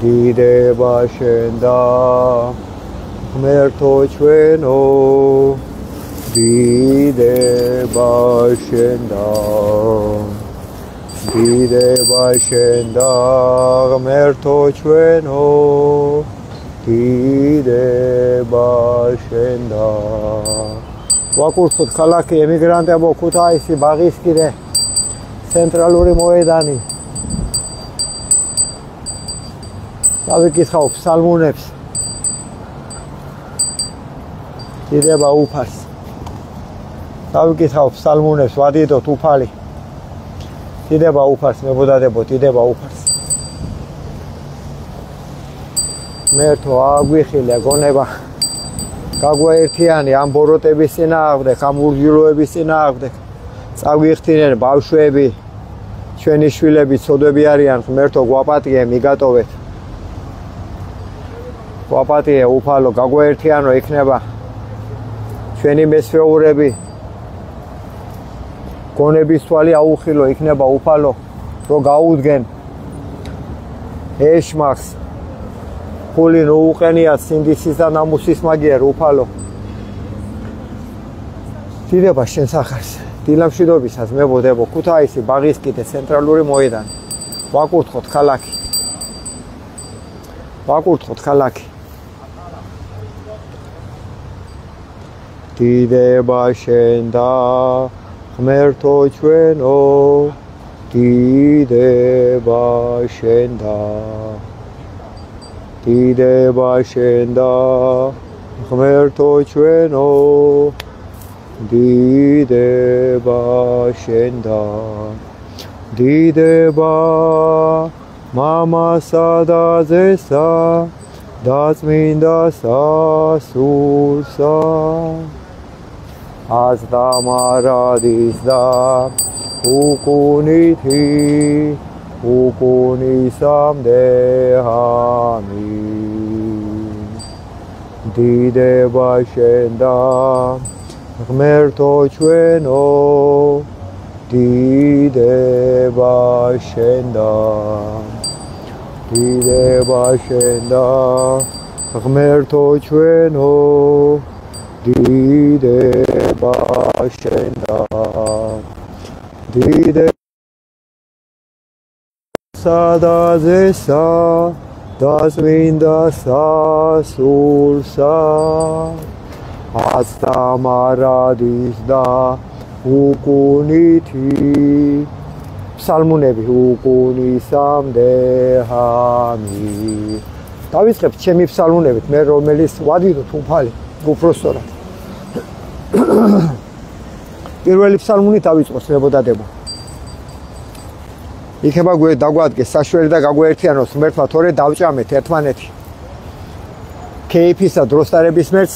დიდება შენ და ღმერთო ჩვენო დიდება შენ და ღმერთო ჩვენო დიდება შენ და ვაკურთხოთ ქალაქი ემიგრანტებო ქუთაისი ბაღისკირე ცენტრალური მოედანი დავიკითხავ ფსალმუნებს დიდება უფალს დავიკითხავ ფსალმუნებს ვადიდოთ უფალი დიდება უფალს მებოდადებო დიდება უფალს მერთო აგვიხილე გონება გაგვაერთიანი ამ ბოროტების წინააღმდეგ ამ ურჯულოების წინააღმდეგ წაგვიხთინენ ბავშვები ჩვენი შვილები ცოდვები არიან ღმერთო გვაპატიე მიგატოვეთ გვაპატიე უფალო გაგვაერთიანო იქნება ჩვენი მესვეურები გონების თვალი აუხილო იქნება უფალო რო გაუდგენ ეშმაკს ხული რო უყენიათ სინდისის და ნამუსის მაგიერ უფალო დიდება შენ სახარს დილამშვიდობისას მებოდებო ქუთაისი ბაღისკირე ცენტრალური მოედანი ვაკურთხოთ ქალაქი დიდება შენ და ღმერთო ჩვენო დიდება შენ და ღმერთო ჩვენო დიდება შენ და დიდება მამასა და ძესა და წმინდა სასულსა აზდა მარადის და უკუნისამდე ამინ დიდება შენ და ღმერთო ჩვენო დიდება შენ და ღმერთო ჩვენო დიდება შენ და სადაზესა და წმინდა სასულსა აზდა მარადის და უკუნითი ფსალმუნები უკუნისამდე ამინ დავიწყებთ ჩემი ფსალმუნებით მე რომელიც ვადიდოთ უფალი უпроსტორად პირველი ფსალმუნი დავიწყოს მებოდადებო იქნება დაგვადგეს საშველი და გაგვაერთიანოს ღმერთმა თორე დავჭამეთ ერთმანეთი ქეიფისა დროსტარების მერს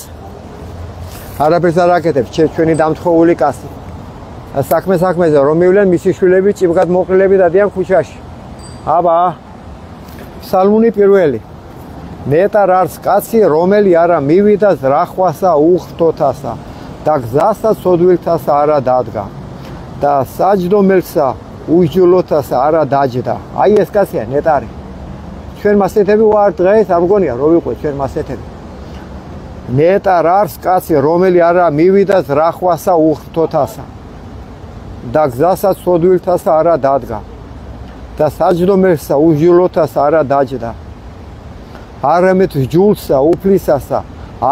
არაფერს არ აკეთებს ჩვენი დამთხოვული კაცი საქმეზე რომ მივლენ მისი შვილები ჭიბგად მოყრილები დადიან ქუჩაში აბა ფსალმუნი პირველი ნეტარ არს კაცი რომელი არა მივიდა ზრახვასა უხტოთასა და გზასა სოდვილთასა არა დადგა და საჯდომელსა უჯულოთასა არა დაჯდა აი ეს კაცია ნეტარი ჩვენ მასეთები ვარ დღეს არ მგონია რომ ვიყო ჩვენ მასეთები ნეტარ არს კაცი რომელი არა მივიდა ზრახვასა უხტოთასა და გზასა სოდვილთასა არა დადგა და საჯდომელსა უჯულოთასა არა დაჯდა არამედ ჯულსა უფლისასა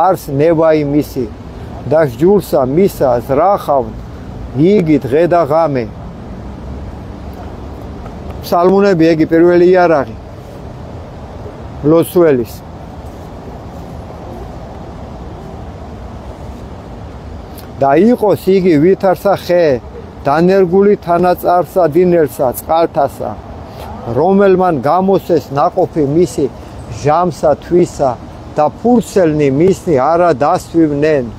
არს ნებაი მისი და ჯულსა მისა ზრახავ იგი დღე და ღამე ფსალმუნები ეგი პირველი იარაღი ლოცველის და იყოს იგი ვითარსა ხე დანერგული თანაწარსა დინელსა წყალთასა რომელმან გამოსეს ნაყოფი მისი ჟამსა თვისა და ფურცელნი მისნი არა დასვივნენ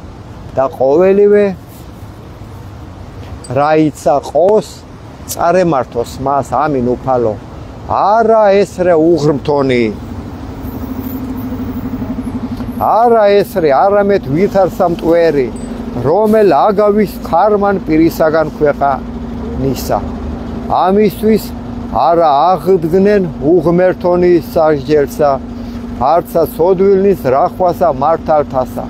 და ყოველივე რაიცა ყოს წარემართოს მას ამინ უფალო არა ესრე უღრმთონი არა ესრე არამედ ვითარსა მტვერი რომელ აგავის ქარმან პირისაგან ქვეყანისა ამისთვის არა აღდგნენ უღმერთონი სასჯელსა, არცა ცოდვილნის რახვასა მართალთასა.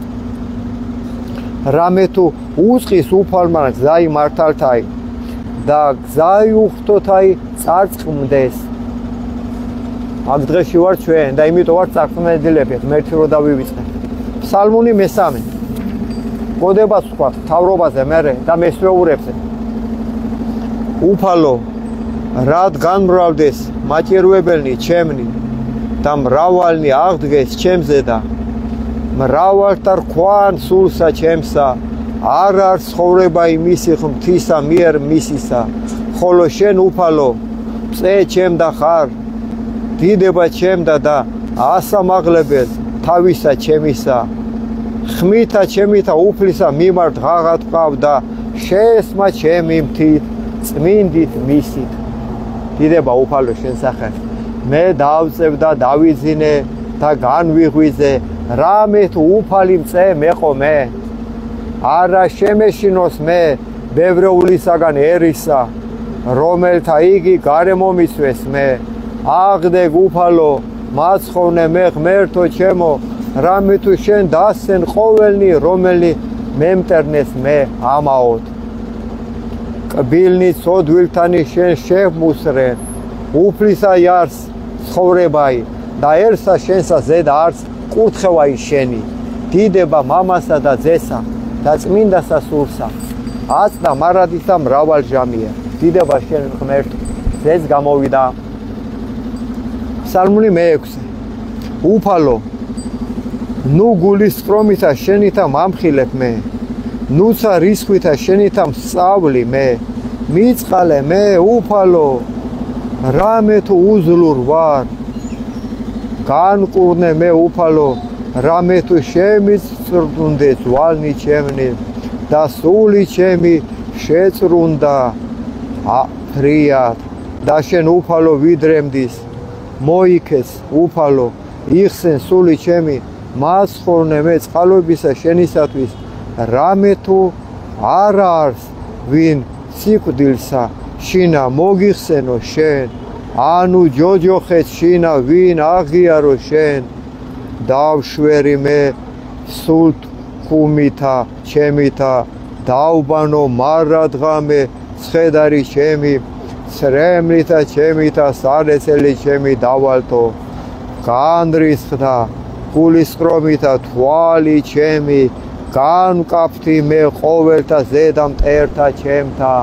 რამე თუ უწყის უფალმა გზაი მართალთაი და გზაი უხტოთაი წარწყმდეს. აქ დღეში ვარ ჩვენ და იმიტომ ვარ წარწყმედილები, ღმერთი რო დავივიწყე. ფსალმუნი მესამე. გოდებას ვთქვა თავრობაზე მერე და მესვეურებზე. უფალო რად განმრავლდეს მაჭირვებელნი ჩემნი და მრავალნი აღდგეს ჩემზე და მრავალთა რქვან სულსა ჩემსა, არ არის ცხოვრება იმისი ღმრთისა მიერ მისისა, ხოლო შენ უფალო წე ჩემ და ხარ, დიდება ჩემდა და ასამაღლებელ თავისა ჩემისა, ხმითა ჩემითა უფლისა მიმართ ღაღად ვყავ და შესმა ჩემი მთით წმინდით მისით. დიდება უფალო შენ სახე, მე დავწევ და დავიძინე და განვიღვიძე, რამე თუ უფალი მწე მეყო მე, არა შემეშინოს მე ბევრეულისაგან ერისა, რომელთა იგი გარემომისვეს მე. აღდეგ უფალო მაცხოვნე მე ღმერთო ჩემო, რამე თუ შენ დასცენ ყოველნი რომელი მემტერნეს მე ამაოდ. კბილნი ცოდვილთანი შენ შემუსრენ, უფლისა იარს ცხოვრებაი და ერსა შენსა ზედა არც კურთხევაი შენი. დიდება მამასა და ძესა და წმინდასა სულსა, აწდა მარადის და მრავალ ჟამია. დიდება შენ ღმერთო, ზეც გამოვიდა. ფსალმუნი მე-6. უფალო ნუ გულის სტრომითა შენითა მამხილებ მე, ნუცა რისხვითა შენითა მსწავლი მე. მიწყალე მე უფალო, რამე თუ უძლურ ვარ, განკურნე მე უფალო, რამე თუ შემიწრუნდე ძვალნი ჩემნი და სული ჩემი შეწრუნდა ფრიად და შენ უფალო ვიდრემდის, მოიქეს უფალო, იხსენ სული ჩემი, მაცხოვნე მე წყალობისა შენისათვის, რამე თუ არ არის ვინ სიკვდილსა შინა მოგიხსენო შენ, ანუ ჯოჯოხეთ შინა ვინ აღიარო შენ. დავშვერი მე სულთ ხუმითა ჩემითა, დავბანო მარადღამე ცხედარი ჩემი, ცრემლითა ჩემითა სალეცელი ჩემი დავალთო. განრისხდა გულისყრომითა თვალი ჩემი, განკაფთი მე ყოველთა ზედა მტერთა ჩემთა.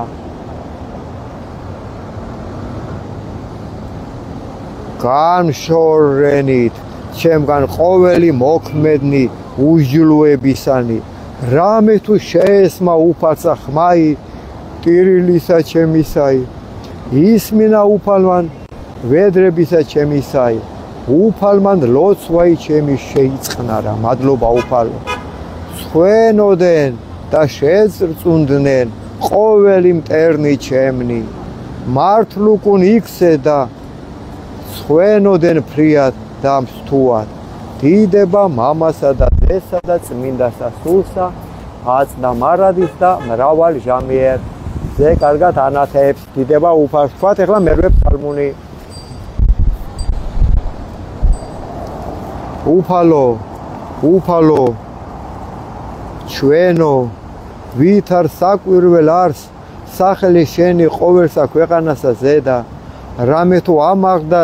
განშორენით ჩემგან ყოველი მოქმედნი უჯლუებისანი, რამე თუ შეესმა უფალსა ხმაი ტირილისა ჩემისაი, ისმინა უფალმან ვედრებისა ჩემისაი, უფალმან ლოცვაი ჩემი შეიწყნარა. მადლობა უფალო. სხვენოდენ და შეწრწუნდნენ ყოველი მტერნი ჩემნი, მართლუკუნ იქსე და სხვენოდენ ფრიად და მსთუად. დიდება მამასა და ძესა და წმინდასა სულსა, აწდა მარადის და მრავალ ჟამიერ. ზე კარგად ანათებს. დიდება უფალს. ვთქვათ ეხლა მერვე ფსალმუნი. უფალო, უფალო, ჩვენო, ვით არ საკვირველ არს სახელი შენი ყოველსა ქვეყანასა ზედა, რამე თუ ამაღდა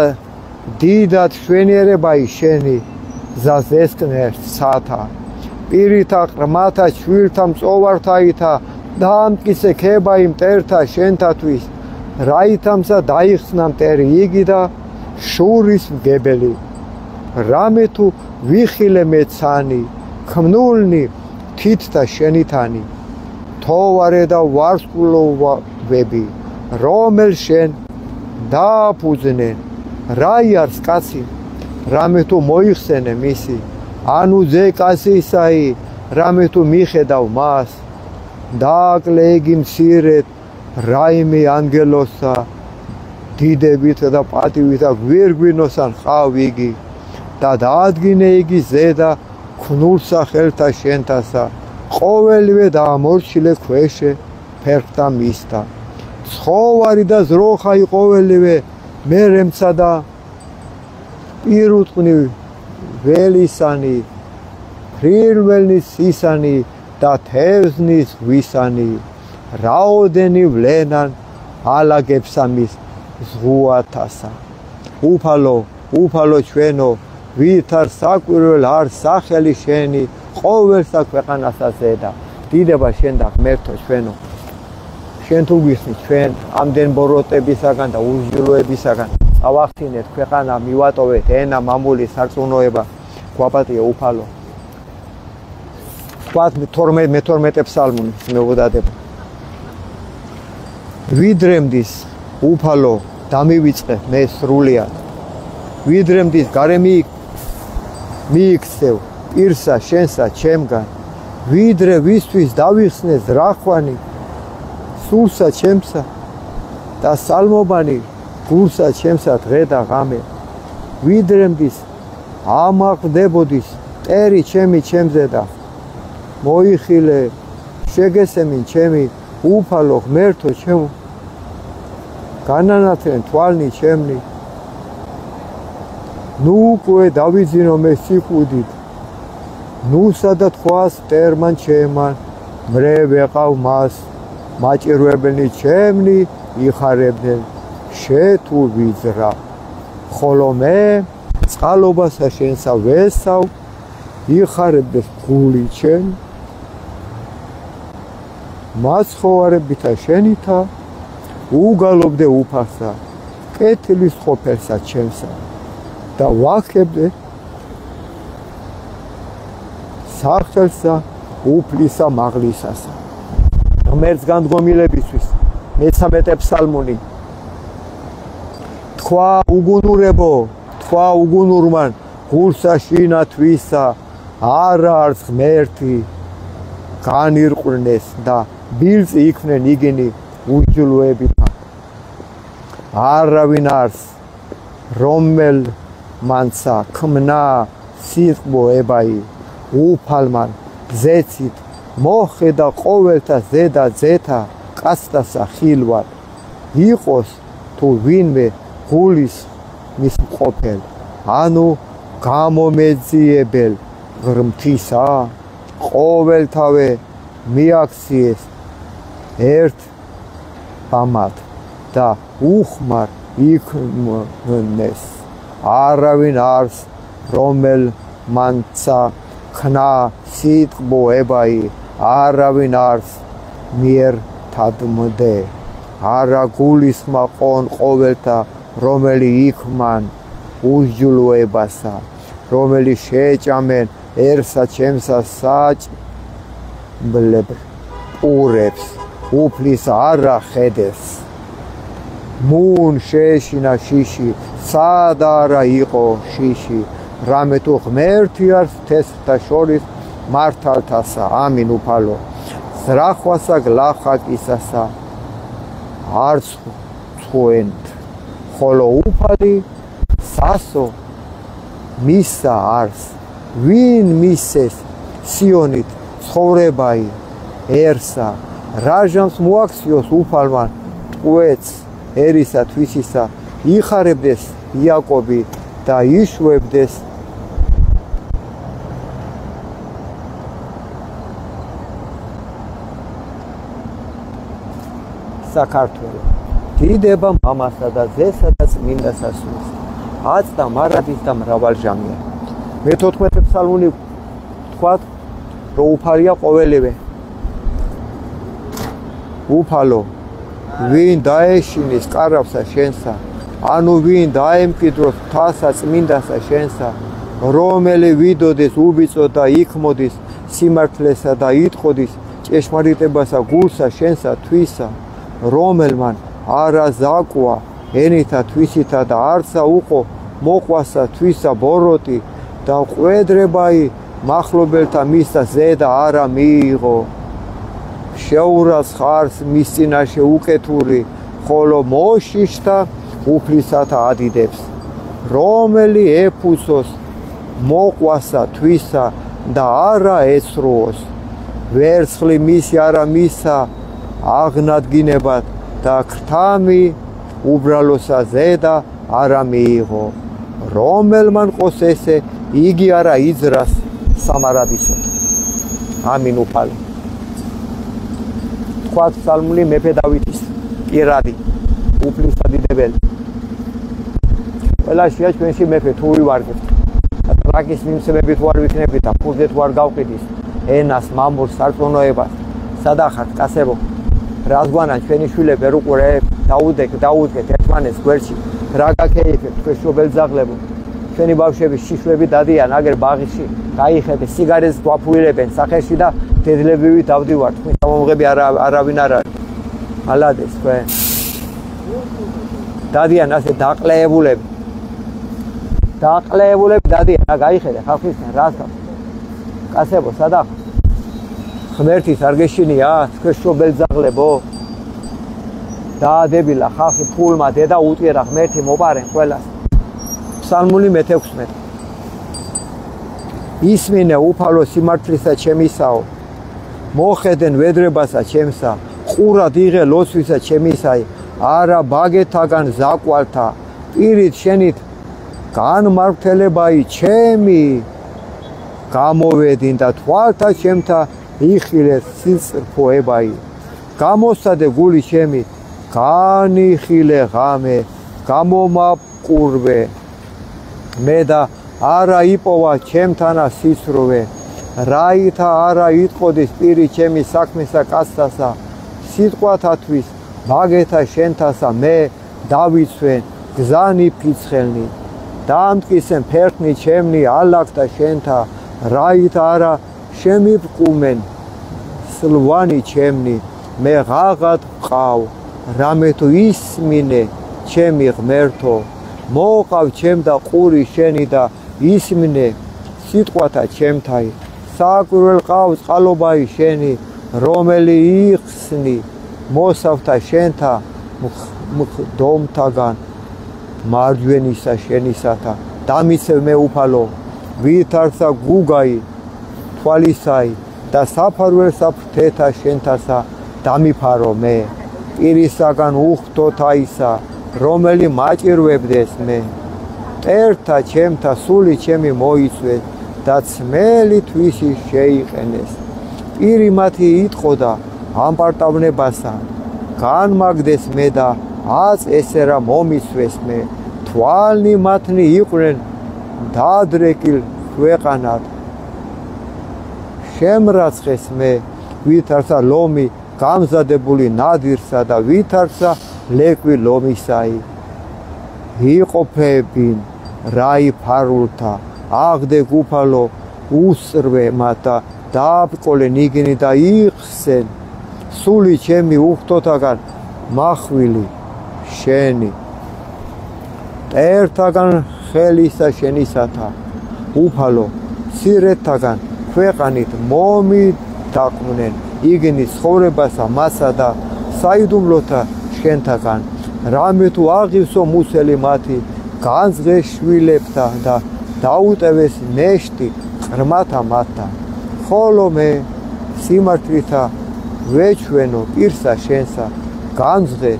დიდად შვენიერებაი შენი, ზაზესკნერს სათა, პირითა ყრმათა შვილთა მწოვართაითა დაამტკიცე ქებაი მტერთა შენთათვის, რაითამსა დაიხსნა მტერი იგი და შურის მგებელი. რამე თუ ვიხილე მეცანი, ქმნულნი თითთა შენითანი, თოვარე და ვარსკვლოვები, რომელ შენ დააფუძნენ. რაი არის კაცი, რამე თუ მოიხსენე მისი, ანუ ძე კაცისაი, რამე თუ მიხედავ მას. დააკლე იგი მცირედ რაიმე ანგელოსა, დიდებით და პატივით და გვირგვინოსან ყავ იგი და დაადგინე იგი ზედა ქნულსა ხელთა შენთასა, ყოველივე დაამორჩილე ქვეშე ფერხთა მისთა. ცხოვარი და ზროხა იყოველივე მერემცა და პირუტყნი ველისანი ფრილველნის ისანი და თევზნის ვისანი რაოდენი ვლენან ალაგებსამის ზღუათასა უფალო ჩვენო ვით არ საკვირველ არ სახელი შენი ყოველსა ქვეყანასა ზედა დიდება შენ და ღმერთო ჩვენო შენ თუ გვიხსნით ჩვენ ამდენ ბოროტებისაგან და უზრუნველობისაგან ავახსინეთ ქვეყანა მივატოვეთ ენა მამული სარწმუნოება გვაპატია უფალო ვთქვათ 12 ფსალმუნი მეუბნადება ვიდრემდის უფალო დამივიწყე მე სრულიად ვიდრემდის გარე მიიქცევ პირსა შენსა ჩემგან ვიდრე ვისთვის დავიხსნე ზრახვანი სულსა ჩემსა და სალმობანი გულსა ჩემსა დღე და ღამე ვიდრემდის ამაყდებოდის ტერი ჩემი ჩემზე და მოიხილე შეგესემინ ჩემი უფალო ღმერთო ჩემო განანათლენ თვალნი ჩემნი ნუ უკვე დავიძინო მე სიკვდით ნუ სადაც ხვას მტერმან ჩემან მრე ვეყავ მას მაჭირვებელნი ჩემნი იხარებდნენ შეთუ ვიძრა ხოლო მე წყალობასა შენსა ვესავ იხარებდეს გული ჩემ მაცხოვარებითა შენითა უგალობდე უფასა კეთილის ყოფერსა ჩემსა და ვახებდე სახელსა უფლისა მაღლისასა ღმერთს განდგომილებისთვის 13 ფსალმუნი თქვა უგუნურებო თქვა უგუნურმან გულსა შინა თვისა არა არც ღმერთი განირყვნეს და ბილწი იქმნენ იგინი უჯლუებითა არავინ არს რომელ მანცა ქმნა სიტყვა ებაი უფალმან ზეცით მოხედა ყოველთა ზედა ზეთა კაცდასა ხილვად იყოს თუ ვინმე გულის მის მყოფელ ანუ გამომეძიებელ ღმრთისა ყოველთავე მიაქციეს ერთ ამად და უხმარ იქმნეს არავინ არს რომელ მანცა ქნა სიტყვა ებაი არავინ არს მიერ თადმდე არა გულისხმა ყონ ყოველთა რომელი იქმან უჯლუებასა რომელი შეჭამენ ერსა ჩემსა საჭმლებ პურებს უფლის არა ხედეს მუნ შეეშინა შიში სად არა იყო შიში რამე თუ ღმერთი არს თესთა შორის მართალთასა ამინ უფალო ზრახვასა გლახაკისასა არც ცხუენთ ხოლო უფალი სასო მისა არს ვინ მისეს სიონით ცხოვრებაი ერსა რაჟამს მოაქციოს უფალმან ტყუეც ერისა თვისისა იხარებდეს იაკობი და იშვებდეს საქართველო დიდება მამასა და ძესა და წმინდა სასულს აწდა მარადის და მრავალჟამია მე 14 ფსალმუნი თქვათ რომ უფალია ყოველივე უფალო ვინ დაეშინის კარავსა შენსა ანუ ვინ დაემკვიდროს თასა წმინდასა შენსა რომელი ვიდოდეს უბიწო და იქმოდის სიმართლესა და იტყოდის ჭეშმარიტებასა გულსა შენსა თვისა რომელმან არა ზაკვა ენითა თვისითა და არცა უყო მოყვასა თვისა ბოროტი და ყვედრებაი მახლობელთა მისთა ზედა არა მიიღო შეურას ხარს მის წინაშე უკეთური ხოლო მოშიშთა უფლისათა ადიდებს რომელი ეფუსოს მოყვასა თვისა და არა ეცრუოს ვერცხლი მისი არა მისა აღნადგინებად და ქრთამი უბრალოსა ზედა არა მიიღო. რომელმან ყოს ესე იგი არა იძრას სამარადისოდ. ამინ უფალი. თქვა ფსალმული მეფე დავითის პირადი უფლისადიდებელი. ყველაშია ჩვენში მეფე თუ ვივარგებთ. ტრაკის მიმსმები თუ არ ვიქნებით და ფულზე თუ არ გავყიდით ენას, მამულს, სარწმუნოებას, სადახართ კასებო. რას გვანან ჩვენი შვილები ვერ უყურებთ, დაუდგეთ ერთმანეთს გვერდში. რა გაქეიფებთ თქვენ შობელძაღლებო. ჩვენი ბავშვები შიშვები დადიან აგერ ბაღში, გაიხედე სიგარეტს გვაფუირებენ სახეში და დედლებივით დავდივართ. თქვენ მომღები არავინ არ არის. ალადეს თქვენ. დადიან ასე დაყლეებულები. დაყლეებულები დადიან, რა გაიხედე ხალხისგან რას გაკეთე. კასებო, სადახ? ღმერთის არ გეშინია, თქვენ შობელძაღლებო. დაადებილა ხალხი ფულმა დედა უწიერა ღმერთი მოპარენ ყველას. ფსალმული მე-16. ისმინე უფალო სიმართლისა ჩემისაო, მოხედენ ვედრებასა ჩემსა, ყურად იღე ლოცვისა ჩემისაი, არა ბაგეთაგან ზაკვალთა, პირით შენით განმართლებაი ჩემი, გამოვედინ და თვალთა ჩემთა იხილეს სიწრფოებაი, გამოსადე გული ჩემი, განიხილე ღამე, გამომაპყურვე, მე და არა იპოვა ჩემთანა სისროვე, რაითა არა იტყოდის პირი ჩემი საქმესა კაცთასა, სიტყვათათვის ბაგეთა შენთასა მე დავიცვენ გზანი ფიცხელნი, დაამტკისენ ფერხნი ჩემნი ალაგთა შენთა, რაითა არა შემიბრყუმენ სლვანი ჩემნი, მე ღაღად ვყავ, რამე თუ ისმინე ჩემი ღმერთო, მოყავ ჩემ და ყური შენი და ისმინე სიტყვათა ჩემთაი, საკვირველ ყავს წყალობაი შენი, რომელი იხსნი მოსავთა შენთა მხდომთაგან მარჯვენისა შენისათა, დამიცევ მე უფალო, ვითარცა გუგაი თვალისაი და საფარველ საფრთეთა შენთასა დამიფარო მე, პირისაგან უხდოთაისა, რომელი მაჭირვებდეს მე, მტერთა ჩემთა სული ჩემი მოიცვეს და წმელი თვისი შეიყენეს, პირი მათი იტყოდა ამპარტავნებასა, განმაგდეს მე და აწ ესერა მომიცვეს მე, თვალნი მათნი იყვნენ დაადრეკილ ქვეყანად, შემრაცხეს მე, ვითარცა ლომი გამზადებული ნადირსა და ვითარცა ლეკვი ლომისაი, იყოფებინ რაი ფარულთა, აღდე უფალო უსრვე მათა, დააბყოლენ იგინი და იხსენ, სული ჩემი უხდოთაგან მახვილი შენი, მტერთაგან ხელისა შენისათა, უფალო სირეთთაგან ქვეყანით მომიდაყმნენ, იგინი ცხოვრებასა მასა და საიდუმლოთა შენთაგან, რამე თუ აღივსო მუსელი მათი განძღეშვილებთა და დაუტევეს ნეშტი ყრმათა მათთან, ხოლო მე სიმართლითა ვეჩვენო პირსა შენსა, განძღე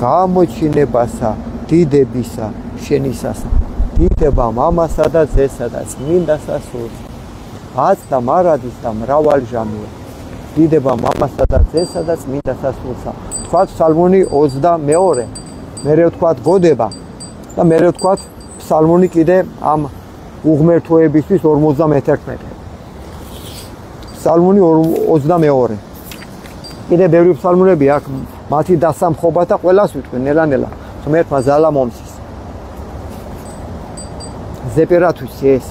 გამოჩინებასა დიდებისა შენისასა, დიდება მამასა და ძესა და წმინდასა სულს, აცდა მარადის და მრავალჟამია, დიდება მამასა და ძესა და წმინდასა სულსა. თქვათ ფსალმუნი 22, მერე ვთქვათ გოდება და მერე ვთქვათ ფსალმუნი კიდე ამ უღმერთოებისთვის 51. ფსალმუნი 22. კიდე ბევრი ფსალმუნები აქ მათი დასამხობა და ყველას ვიტყვი ნელა-ნელა ღმერთმა ზალა მომცის. ზეპირათვის ეს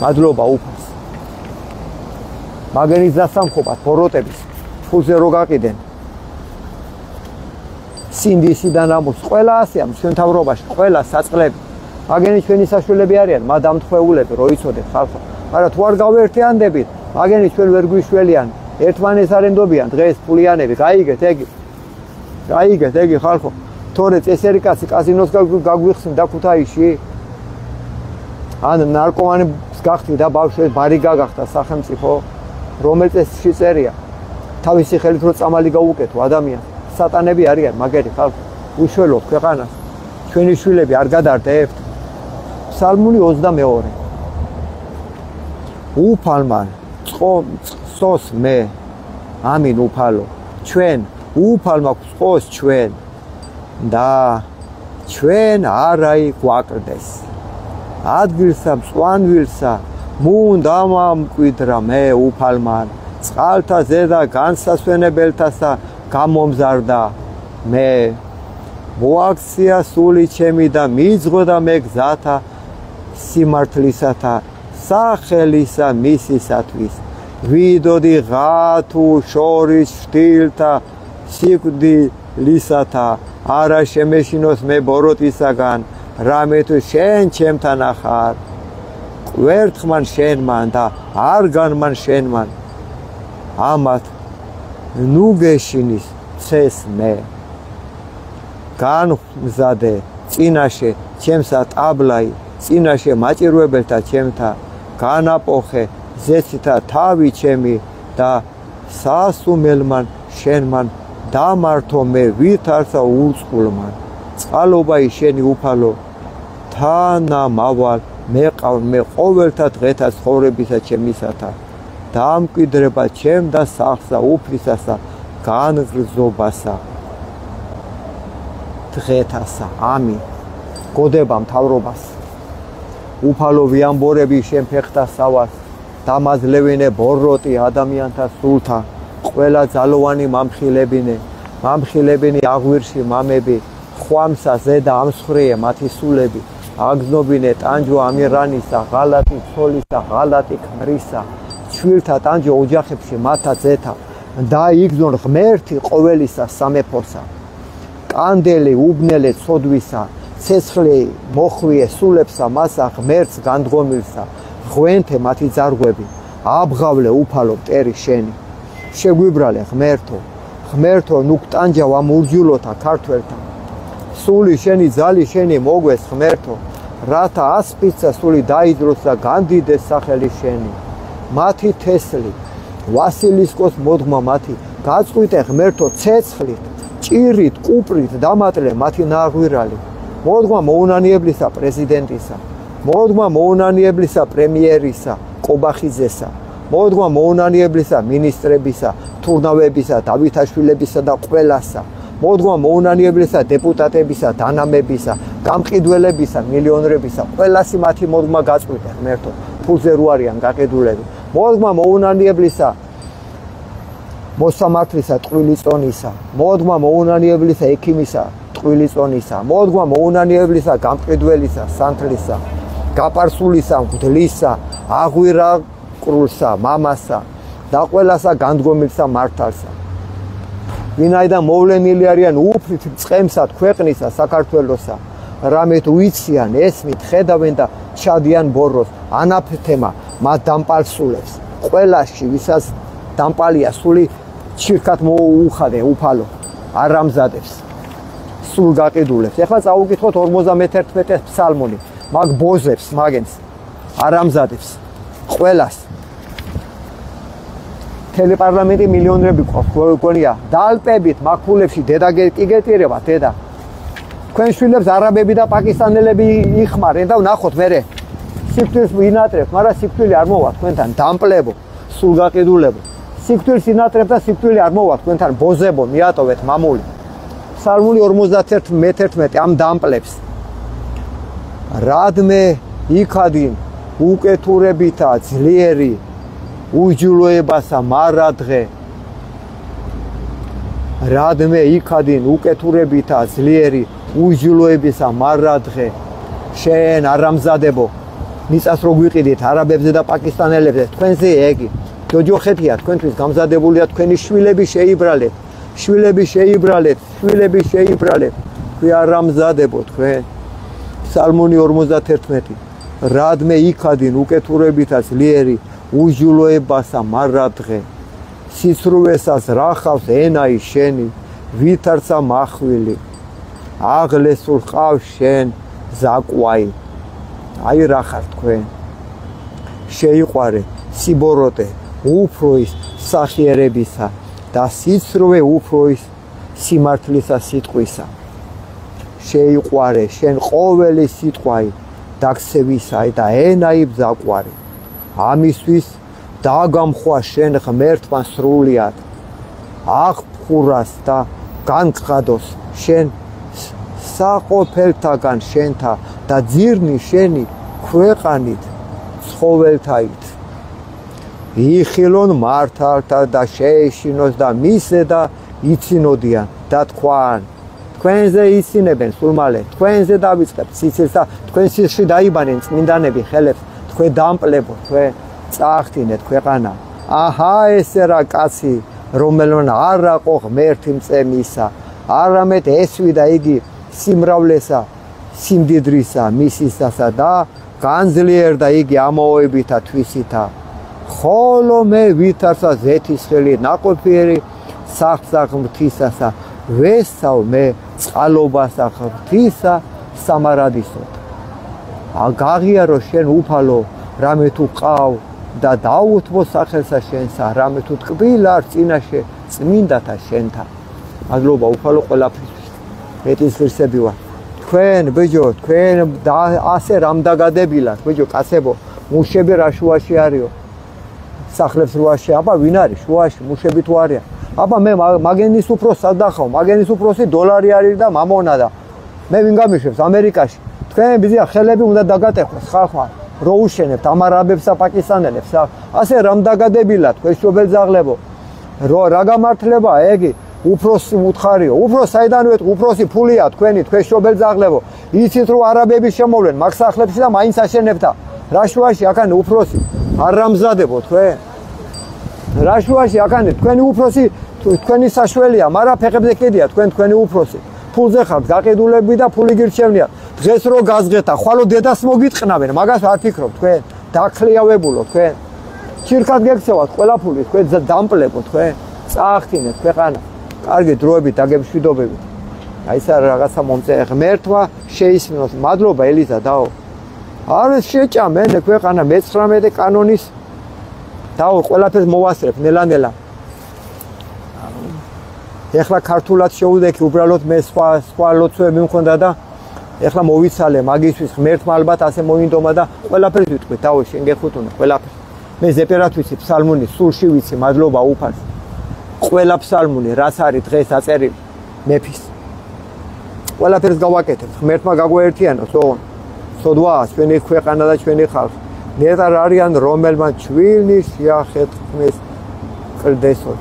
მადლობა უფალს. მაგენის დასამხობა ბოროტების ფულზე რო გაყიდენ. სინდისიდან ამოს ყველა ასეა ჩვენ თავრობაში, ყველა საწყლები. მაგენი ჩვენი საშუალები არიან, მადამთხეულები რო იცოდეთ ხალხო. მაგრამ თუ არ გავერთიანდებით, მაგენი ჩვენ ვერ გვიშველიან, ერთმანეთს არ ენდობიან დღეს ფულიანები, გაიგეთ ეგი ხალხო. თორე წესერი კაცი კაზინოს გაგვიხსნი და ქუთაისში. ან ნარკომანებს გახდი და ბავშვებს ბარი გაგახდა სახელმწიფო, რომელ წესში წერია. თავისი ხელით რო წამალი გაუკეთო ადამიანს, სატანები არიან მაგერი ხალხი უშველოთ ქვეყანას ჩვენი შვილები არ გადარდებთ ფსალმუნი 22 უფალმა წყოს მე ამინ უფალო ჩვენ უფალმა წყოს ჩვენ და ჩვენ არაი გვაკლდეს ადგილსა მწვანვილსა მუნდა მომკვიდრა მე უფალმა წყალთა ზედა განსასვენებელთასა გამომზარდა მე მოაქცია სული ჩემი და მიძღოდა მე გზათა სიმართლისათა სახელისა მისისათვის ვიდოდი ღათუ შორის შტილთა სიკვდილისათა არა შემეშინოს მე ბოროტისაგან რამე თუ შენ ჩემთან ახარ კვერთხმან შენმან და არ განმან შენმან ამათ ნუ გეშინის ცეს მე განმზადე წინაშე ჩემსა ტაბლაი წინაშე მაჭირვებელთა ჩემთა განაპოხე ზეცითა თავი ჩემი და სასუმელმან შენმან დამართო მე ვითარცა უწყულმან წყალობაი შენი უფალო თანა მავალ მე ყოველთა დღეთა ცხოვრებისა ჩემისათა დამკვიდრება ჩემ და სახსა უფლისასა განგრძობასა დღეთასა ამინ გოდება მთავრობას უფალო ვიამბორები შენ ფეხთა სავას დამაძლევინე ბოროტი ადამიანთა სულთა ყველა ძალოვანი მამხილებინე აღვირში მამები ხვამსა ზედა ამსხრიე მათი სულები აგზნობინე ტანჯვა ამირანისა ღალატი ცოლისა ღალატი ქმრისა ჩვილთა ტანჯვა ოჯახებში მათა ზეთა და იგზნონ ღმერთი ყოველისა სამეფოსა კანდელი უბნელე ცოდვისა ცეცხლი მოხვიე სულებსა მასა ღმერთს განდგომილსა ღვენთე მათი ძარღვები აბღავლე უფალო მტერი შენი შეგვიბრალე ღმერთო ნუ გტანჯავ ამ ურჯულოთა ქართველთა სული შენი ძალი შენი მოგვეს ღმერთო რათა ასპიცა სული დაიდროს და განდიდეს სახელი შენი მათი თესლი ვასილისკოს მოდგმა მათი გაწყვიტე ღმერთო ცეცხლით ჭირით კუპრით დამატლე მათი ნაღვირალი მოდგმა მოუნანიებლისა პრეზიდენტისა მოდგმა მოუნანიებლისა პრემიერისა კობახიძესა მოდგმა მოუნანიებლისა მინისტრებისა თურნავებისა დავითაშვილებისა და ყველასა მოდგმა მოუნანიებლისა დეპუტატებისა დანამებისა გამყიდველებისა მილიონერებისა ყველასი მათი მოდგმა გაწყვიტე ღმერთო ფულზე რო არიან გაყიდულები მოდგმა მოუნანიებლისა მოსამართლისა ტყვილი წონისა მოდგმა მოუნანიებლისა ექიმისა ტყვილი წონისა მოდგმა მოუნანიებლისა გამყიდველისა სანთლისა გაპარსულისა მღვდლისა აღვირა კრულსა მამასა და ყველასა განდგომილსა მართალსა ვინაიდან მოვლენილი არიან უფრით წყემსად ქვეყნისა საქართველოსა რამე თუ იციან ესმით ხედავენ და ჩადიან ბოროს ანაფთემა მათ დამპალსულებს ყველაში ვისაც დამპალია სული ჩირქად მოუხადე უფალო არ ამზადებს სულ გაყიდულებს ეხლა წავუკითხოთ 51 ფსალმუნი მაგ ბოზებს მაგენს არ ამზადებს ყველას თელეპარლამენტი მილიონერები გქონია დალპებით მაქულებში დედა გიგეტირება დედა თქვენ შვილებს არაბები და პაკისტანელები იხმარენ და ვნახოთ მერე სიკვდილს ვინატრებთ მაგრამ სიკვდილი არ მოვა თქვენთან დამპლებო სულ გაყიდულებო სიკვდილს ინატრებთ და სიკვდილი არ მოვა თქვენთან ბოზებო მიატოვეთ მამული ფსალმუნი 51 ამ დამპლებს რადმე იქადინ უკეთურებითა ძლიერი უჯულოებასა მარადღე რადმე იქადინ უკეთურებითა ძლიერი უჯულოებისა მარადღე შენ არ ამზადებო მიწას რო გვიყიდით არაბებზე და პაკისტანელებზე თქვენზე ეგი ჯოჯოხეთია თქვენთვის გამზადებულია თქვენი შვილები შეიბრალეთ თქვი არ ამზადებო თქვენ ფსალმუნი 51 რადმე იქადინ უკეთურებითა ძლიერი უჯულოებასა მარადღე სიცრუვესას რახავს ენაი შენი ვითარცა მახვილი აღლესულ ყავს შენ ზაკვაი აი რა ხარ თქვენ შეიყვარე სიბოროტე უფროის სახიერებისა და სიცრუვე უფროის სიმართლისა სიტყვისა შეიყვარე შენ ყოველი სიტყვაი დაგსევისაი და ენაი ბზაყვარი ამისთვის დაგამხვა შენ ღმერთმა სრულიად აღფხურას და განცხადოს შენ საყოფელთაგან შენთა და ძირნი შენი ქვეყანით ცხოველთაით იხილონ მართალთა და შეეშინოს და მისე და იცინოდიან და თქვან თქვენზე იცინებენ სულ მალე თქვენზე დავიწყებთ სიცილს და თქვენ სიცილში დაიბანენ წმინდანები ხელებს თქვენ დამპლებო თქვენ წაახდინეთ ქვეყანა აჰა ესე რა კაცი რომელმან არ აყო ღმერთი მწემისა არამედ ესვიდა იგი სიმრავლესა სიმდიდრისა მისისასა და განძლიერდა იგი ამოებითა თვისითა ხოლო მე ვითარცა ზეთისხელი ნაყოფიერი სახსა ღმრთისასა ვესწავ მე წყალობასა ღმრთისა სამარადისოდ გაღიარო შენ უფალო რამე თუ ყავ და დაუთმო სახელსა შენსა რამე თუ ტკბილა არ წინაშე წმინდათა შენთა მადლობა უფალო ყველაფრისთვის მეტის ღირსები ვარ თქვენ ბიჭო თქვენ ასე რამ დაგადებილათ ბიჭო კაცებო მუშები რა შუაში არისო სახლებს რუაში აბა ვინ არის შუაში მუშები თუ არიან აბა მე მაგენის უფროსს ადახავ მაგენის უფროსი დოლარი არის და მამონა და მე ვინ გამიშვებს ამერიკაში თქვენ ბიზია ხელები უნდა დაგატეხოს ხალხმა რო უშენებთ ამ არაბებს და პაკისტანელებს ასე რამ დაგადებილათ თქვენ შობელძაღლებო რო რა გამართლება ეგი უფროსი უთხარიო უფროს საიდანვე უფროსი ფულია თქვენი თქვენ შობელძაღლებო იცით რომ არაბები შემოვლენ მაგ სახლებში და მაინც აშენებთ რა შუაში აქან უფროსი არ რამზადებო თქვენ რა შუაში აქან თქვენი უფროსი თქვენი საშველია მაგრამ ფეხებზე კიდია თქვენი უფროსი ფულზე ხართ გაყიდულები და ფული გირჩევნია დღეს რო გაზღეთა ხვალო დედას მოგიტყნავენ მაგას არ ფიქრობ თქვენ დაქლიავებულო თქვენ ჩირკად გექცევათ ყველა ფული თქვენ დამპლებო თქვენ წაახდინეთ ქვეყანა კარგი დროებით დაგემშვიდობებით აი ეს რაღაცა მომწე ღმერთმა შეისმინოს მადლობა ელიზა დაო არის შეჭამენ ქვეყანა მე-19 კანონის დაო ყველაფერს მოვასწრებ ნელა-ნელა ეხლა ქართულად შეუდექი უბრალოდ მე სხვა ლოცვები მქონდა და ეხლა მოვიცალე მაგისთვის ღმერთმა ალბათ ასე მოინდომა და ყველაფერს ვიტყვი დაო შენ გეხუთუნე ყველაფერს მე ზეპერად ვიცი ფსალმუნი სულში ვიცი მადლობა უფალს ყველა ფსალმუნი რაც არის დღეს აწერილი მეფის ყველაფერს გავაკეთებ ღმერთმა გაგვაერთიანოს ოღონ სოდვა ჩვენი ქვეყანა და ჩვენი ხალხი ნეტარ არიან რომელმან ჩვილი შეახეთქმეს კლდესო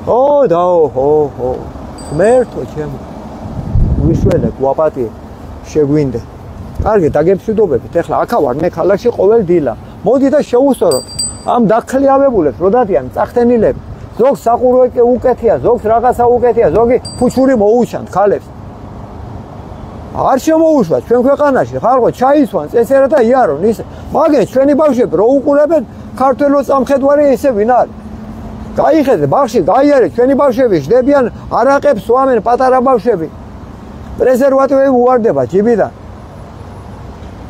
ო დაო ჰო ღმერთო ჩემო ვიშველე გვაპატი შეგვინდე კარგი დაგემშვიდობებით ეხლა აქა ვარ მე ქალაქში ყოველ დილა მოდი და შევუსწოროთ ამ დაქლიავებულებს რო დადიან წახთენილები ზოგს საყურო უკეთია ზოგს რაღაცა უკეთია ზოგი ფუჩური მოუჩანთ ხალებს არ შემოუშვათ ჩვენ ქვეყანაში ხალხო ჩაისვან წესერა და იარონ ისე მაგენ ჩვენი ბავშვები რო უყურებენ ქართველო წამხედვარი ესე ვინ არის გაიხედე ბავშვი გაიარე ჩვენი ბავშვები შდებიან არაყებს სვამენ პატარა ბავშვები პრეზერვატივები უვარდება ჯიბიდან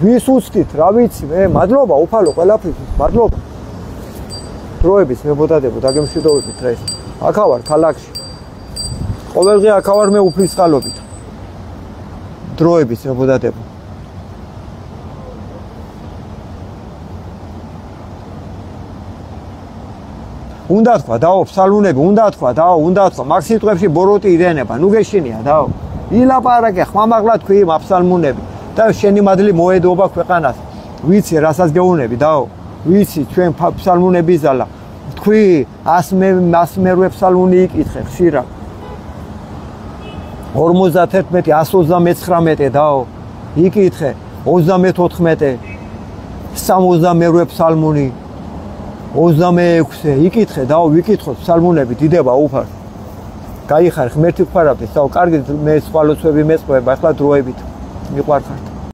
ვის უცდით რა ვიცი მე მადლობა უფალო ყველაფრისთვის მადლობა დროებით მებოდადებო დაგემშვიდობებით დღეს აქა ვარ ქალაქში ყოველდღე აქა ვარ მე უფლისწყალობით დროებით მებოდადებო უნდა თქვა დაო ფსალმუნები უნდა თქვა მაგ სიტყვებში ბოროტი იდენება ნუ გეშინია დაო ილაპარაკე ხმამაღლა თქვი მაფსალმუნები და შენი მადლი მოედობა ქვეყანას ვიცი რასაც გეუნები დაო ვიცი ჩვენ ფსალმუნები ზალა თქვი 100 ფსალმუნი იკითხე ხშირად 51-139 დაო იკითხე 34 62 ფსალმუნი 26 იკითხე დაო ვიკითხოთ ფსალმუნები დიდება უფალს გაიხარ ღმერთი გფარავს დაო კარგი მე სხვა ლოცვები მეწყობა ახლა დროებით მიყვარხართ